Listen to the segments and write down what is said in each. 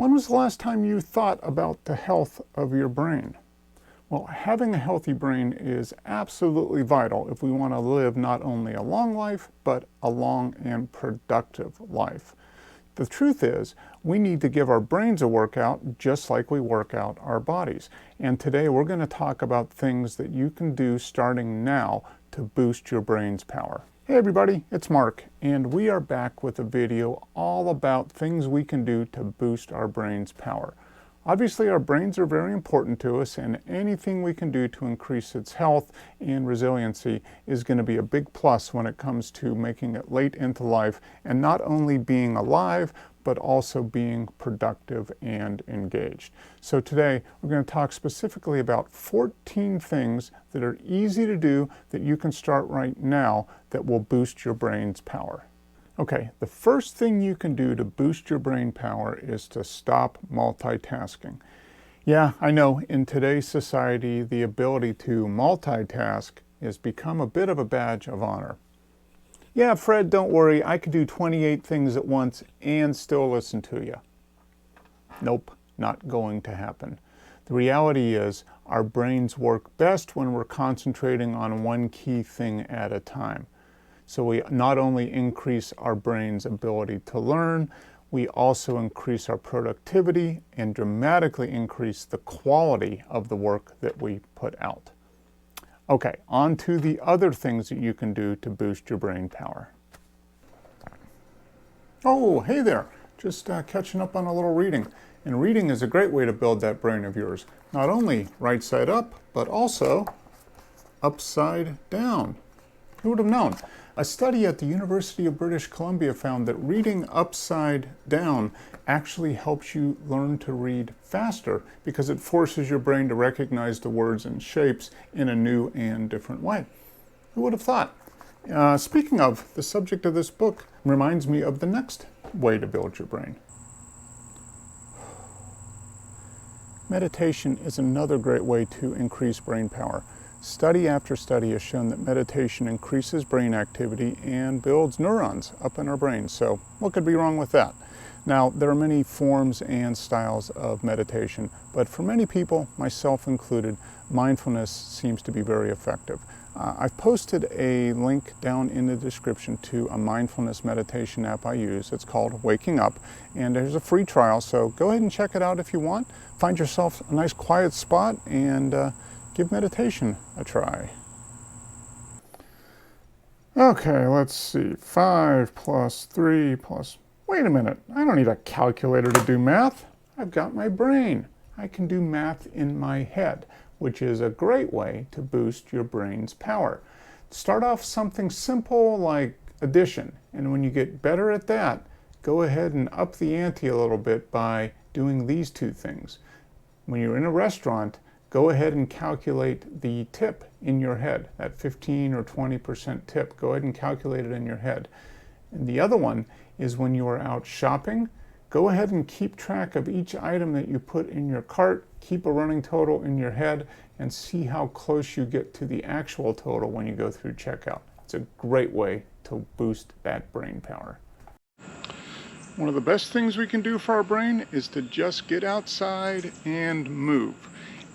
When was the last time you thought about the health of your brain? Well, having a healthy brain is absolutely vital if we want to live not only a long life, but a long and productive life. The truth is, we need to give our brains a workout just like we work out our bodies. And today we're going to talk about things that you can do starting now to boost your brain's power. Hey everybody, it's Mark, and we are back with a video all about things we can do to boost our brain's power. Obviously, our brains are very important to us, and anything we can do to increase its health and resiliency is going to be a big plus when it comes to making it late into life and not only being alive, but also being productive and engaged. So today, we're going to talk specifically about 14 things that are easy to do that you can start right now that will boost your brain's power. Okay, the first thing you can do to boost your brain power is to stop multitasking. Yeah, I know in today's society, the ability to multitask has become a bit of a badge of honor. Yeah, Fred, don't worry, I could do 28 things at once and still listen to you. Nope, not going to happen. The reality is our brains work best when we're concentrating on one key thing at a time. So we not only increase our brain's ability to learn, we also increase our productivity and dramatically increase the quality of the work that we put out. Okay, on to the other things that you can do to boost your brain power. Oh, hey there, just catching up on a little reading. And reading is a great way to build that brain of yours. Not only right side up, but also upside down. Who would have known? A study at the University of British Columbia found that reading upside down actually helps you learn to read faster because it forces your brain to recognize the words and shapes in a new and different way. Who would have thought? Speaking of, the subject of this book reminds me of the next way to build your brain. Meditation is another great way to increase brain power. Study after study has shown that meditation increases brain activity and builds neurons up in our brains. So what could be wrong with that? Now, there are many forms and styles of meditation, but for many people, myself included, mindfulness seems to be very effective. I've posted a link down in the description to a mindfulness meditation app I use. It's called Waking Up, and there's a free trial, so go ahead and check it out if you want. Find yourself a nice quiet spot and give meditation a try. Okay, let's see. 5 plus 3 plus... Wait a minute, I don't need a calculator to do math. I've got my brain. I can do math in my head, which is a great way to boost your brain's power. Start off something simple like addition, and when you get better at that, go ahead and up the ante a little bit by doing these two things. When you're in a restaurant, go ahead and calculate the tip in your head, that 15 or 20% tip. Go ahead and calculate it in your head. And the other one is when you are out shopping, go ahead and keep track of each item that you put in your cart, keep a running total in your head, and see how close you get to the actual total when you go through checkout. It's a great way to boost that brain power. One of the best things we can do for our brain is to just get outside and move.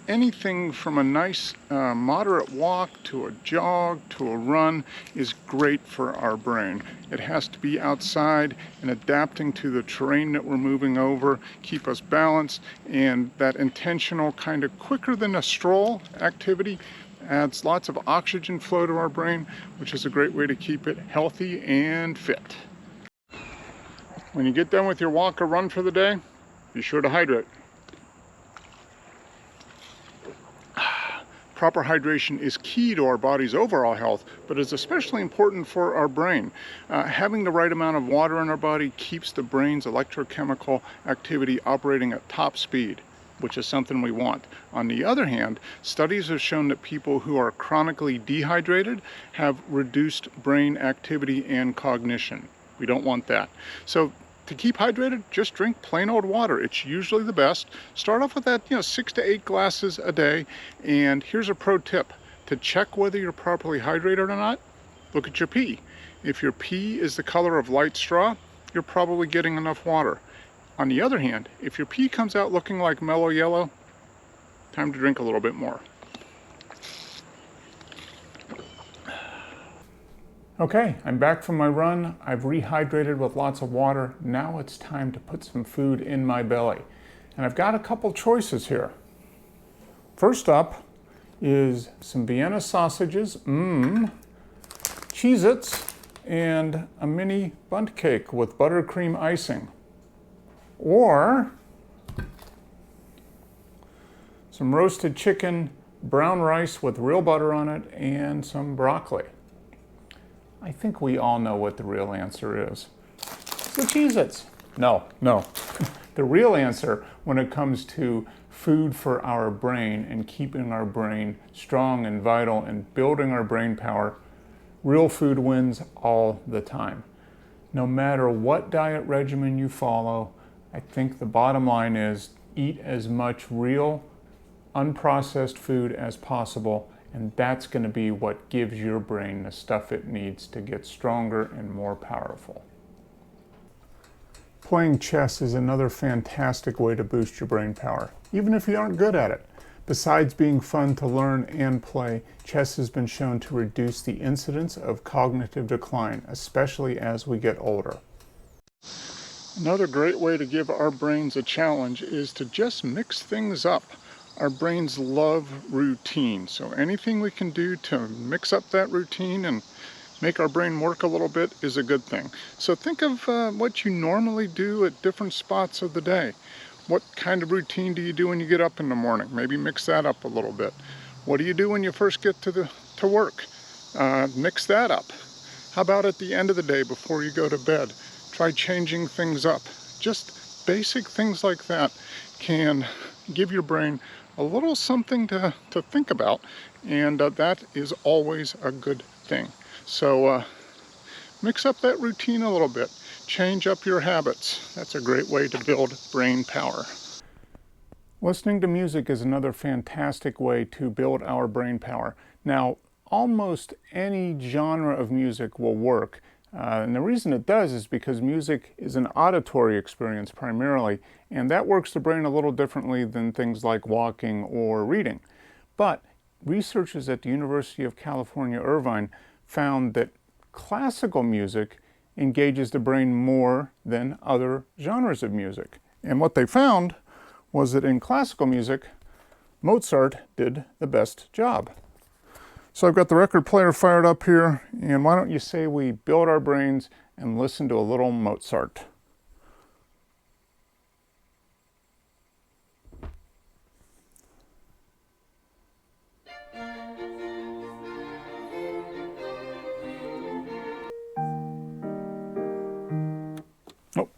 Anything from a nice moderate walk to a jog to a run is great for our brain. It has to be outside and adapting to the terrain that we're moving over, keep us balanced, and that intentional kind of quicker than a stroll activity adds lots of oxygen flow to our brain, which is a great way to keep it healthy and fit. When you get done with your walk or run for the day, be sure to hydrate. Proper hydration is key to our body's overall health, but is especially important for our brain. Having the right amount of water in our body keeps the brain's electrochemical activity operating at top speed, which is something we want. On the other hand, studies have shown that people who are chronically dehydrated have reduced brain activity and cognition. We don't want that. So to keep hydrated, just drink plain old water. It's usually the best. Start off with that, 6 to 8 glasses a day. And here's a pro tip. To check whether you're properly hydrated or not, look at your pee. If your pee is the color of light straw, you're probably getting enough water. On the other hand, if your pee comes out looking like mellow yellow, time to drink a little bit more. Okay, I'm back from my run. I've rehydrated with lots of water. Now it's time to put some food in my belly. And I've got a couple choices here. First up is some Vienna sausages, Cheez-Its, and a mini bundt cake with buttercream icing. Or some roasted chicken, brown rice with real butter on it, and some broccoli. I think we all know what the real answer is. It's the Cheez-Its. No. The real answer when it comes to food for our brain and keeping our brain strong and vital and building our brain power, real food wins all the time. No matter what diet regimen you follow, I think the bottom line is eat as much real, unprocessed food as possible, and that's going to be what gives your brain the stuff it needs to get stronger and more powerful. Playing chess is another fantastic way to boost your brain power, even if you aren't good at it. Besides being fun to learn and play, chess has been shown to reduce the incidence of cognitive decline, especially as we get older. Another great way to give our brains a challenge is to just mix things up. Our brains love routine, so anything we can do to mix up that routine and make our brain work a little bit is a good thing. So think of what you normally do at different spots of the day. What kind of routine do you do when you get up in the morning? Maybe mix that up a little bit. What do you do when you first get to work? Mix that up. How about at the end of the day before you go to bed? Try changing things up. Just basic things like that can give your brain a little something to think about, and that is always a good thing. So mix up that routine a little bit. Change up your habits. That's a great way to build brain power. Listening to music is another fantastic way to build our brain power. Now, almost any genre of music will work. And the reason it does is because music is an auditory experience primarily, and that works the brain a little differently than things like walking or reading. But researchers at the University of California, Irvine found that classical music engages the brain more than other genres of music. And what they found was that in classical music, Mozart did the best job. So I've got the record player fired up here, and why don't you say we build our brains and listen to a little Mozart.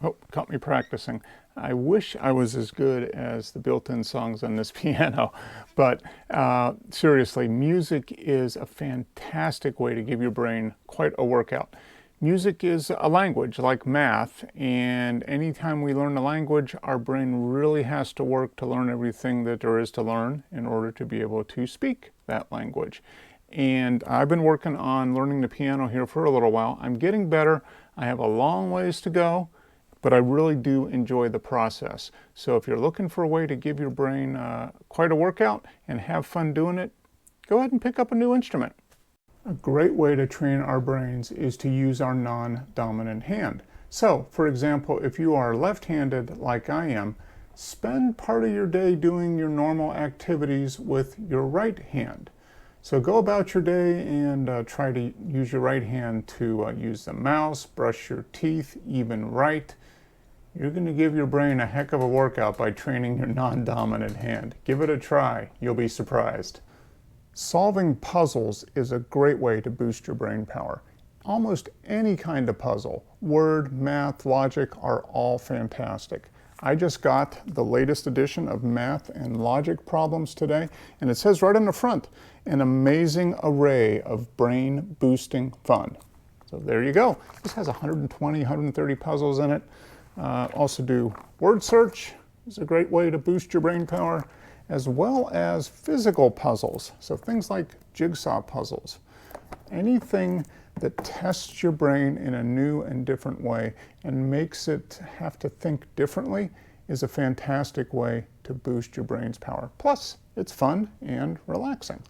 Oh, caught me practicing. I wish I was as good as the built-in songs on this piano, but seriously, music is a fantastic way to give your brain quite a workout. Music is a language like math, and anytime we learn a language, our brain really has to work to learn everything that there is to learn in order to be able to speak that language. And I've been working on learning the piano here for a little while. I'm getting better. I have a long ways to go, but I really do enjoy the process. So if you're looking for a way to give your brain quite a workout and have fun doing it, go ahead and pick up a new instrument. A great way to train our brains is to use our non-dominant hand. So, for example, if you are left-handed like I am, spend part of your day doing your normal activities with your right hand. So go about your day and try to use your right hand to use the mouse, brush your teeth, even write. You're going to give your brain a heck of a workout by training your non-dominant hand. Give it a try. You'll be surprised. Solving puzzles is a great way to boost your brain power. Almost any kind of puzzle, word, math, logic, are all fantastic. I just got the latest edition of Math and Logic Problems today, and it says right on the front, an amazing array of brain-boosting fun. So there you go. This has 120, 130 puzzles in it. Also do word search. It's a great way to boost your brain power, as well as physical puzzles. So things like jigsaw puzzles. Anything that tests your brain in a new and different way and makes it have to think differently is a fantastic way to boost your brain's power. Plus, it's fun and relaxing.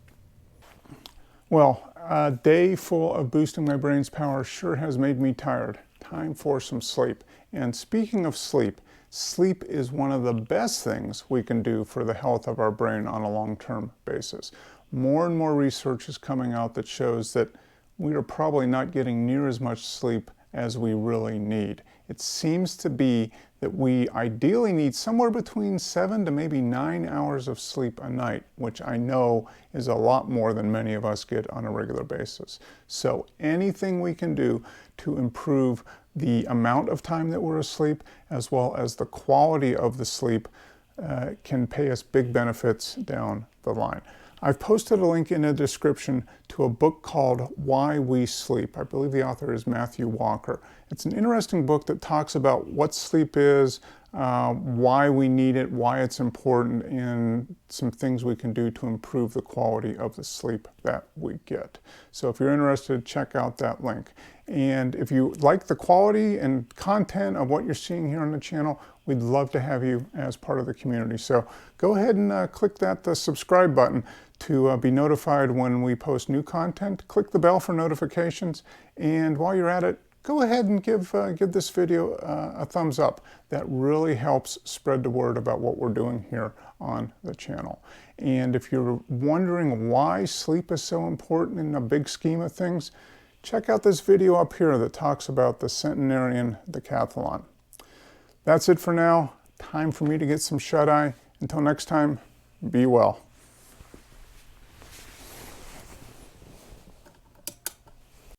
Well, a day full of boosting my brain's power sure has made me tired. Time for some sleep. And speaking of sleep, sleep is one of the best things we can do for the health of our brain on a long-term basis. More and more research is coming out that shows that we are probably not getting near as much sleep as we really need. It seems to be that we ideally need somewhere between 7 to maybe 9 hours of sleep a night, which I know is a lot more than many of us get on a regular basis. So anything we can do to improve the amount of time that we're asleep, as well as the quality of the sleep, can pay us big benefits down the line. I've posted a link in the description to a book called Why We Sleep. I believe the author is Matthew Walker. It's an interesting book that talks about what sleep is, why we need it, why it's important, and some things we can do to improve the quality of the sleep that we get. So if you're interested, check out that link. And if you like the quality and content of what you're seeing here on the channel, we'd love to have you as part of the community. So go ahead and click that subscribe button to be notified when we post new content. Click the bell for notifications. And while you're at it, go ahead and give this video a thumbs up. That really helps spread the word about what we're doing here on the channel. And if you're wondering why sleep is so important in the big scheme of things, check out this video up here that talks about the centenarian decathlon. That's it for now. Time for me to get some shut-eye. Until next time, be well.